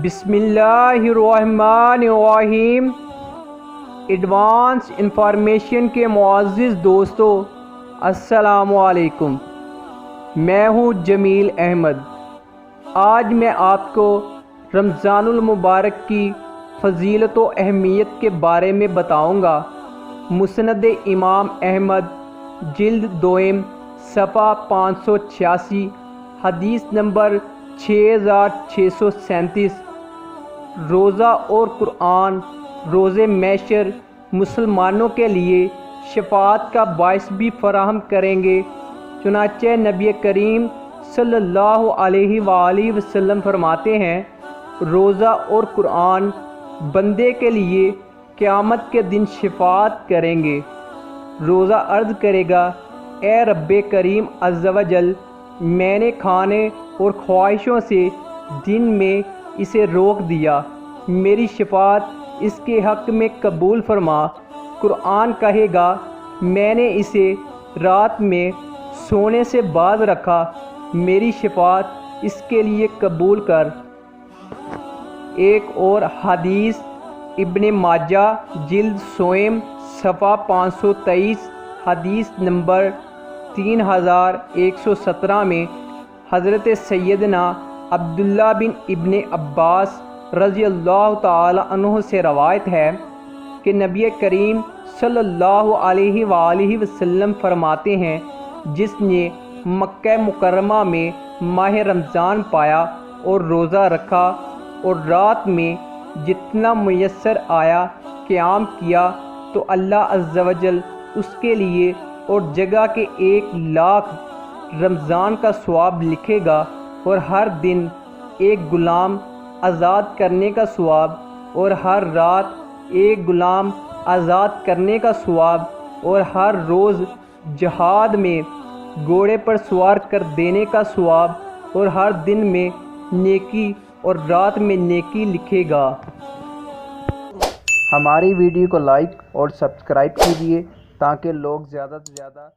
بسم اللہ الرحمن الرحیم۔ ایڈوانس انفارمیشن کے معزز دوستو، السلام علیکم۔ میں ہوں جمیل احمد۔ آج میں آپ کو رمضان المبارک کی فضیلت و اہمیت کے بارے میں بتاؤں گا۔ مسند امام احمد جلد دوئم صفحہ 586، حدیث نمبر 6637۔ روزہ اور قرآن روز محشر مسلمانوں کے لیے شفاعت کا باعث بھی فراہم کریں گے۔ چنانچہ نبی کریم صلی اللہ علیہ وآلہ وسلم فرماتے ہیں، روزہ اور قرآن بندے کے لیے قیامت کے دن شفاعت کریں گے۔ روزہ عرض کرے گا، اے رب کریم عز و جل، میں نے کھانے اور خواہشوں سے دن میں اسے روک دیا، میری شفاعت اس کے حق میں قبول فرما۔ قرآن کہے گا، میں نے اسے رات میں سونے سے باز رکھا، میری شفاعت اس کے لیے قبول کر۔ ایک اور حدیث ابن ماجہ جلد سوم صفحہ 523، حدیث نمبر 3117 میں حضرت سیدنا عبداللہ بن ابن عباس رضی اللہ تعالی عنہ سے روایت ہے کہ نبی کریم صلی اللہ علیہ وآلہ وسلم فرماتے ہیں، جس نے مکہ مکرمہ میں ماہ رمضان پایا اور روزہ رکھا اور رات میں جتنا میسر آیا قیام کیا، تو اللہ عز و جل اس کے لیے اور جگہ کے 1,00,000 رمضان کا ثواب لکھے گا، اور ہر دن ایک غلام آزاد کرنے کا ثواب، اور ہر رات ایک غلام آزاد کرنے کا ثواب، اور ہر روز جہاد میں گھوڑے پر سوار کر دینے کا ثواب، اور ہر دن میں نیکی اور رات میں نیکی لکھے گا۔ ہماری ویڈیو کو لائک اور سبسکرائب کیجیے تاکہ لوگ زیادہ سے زیادہ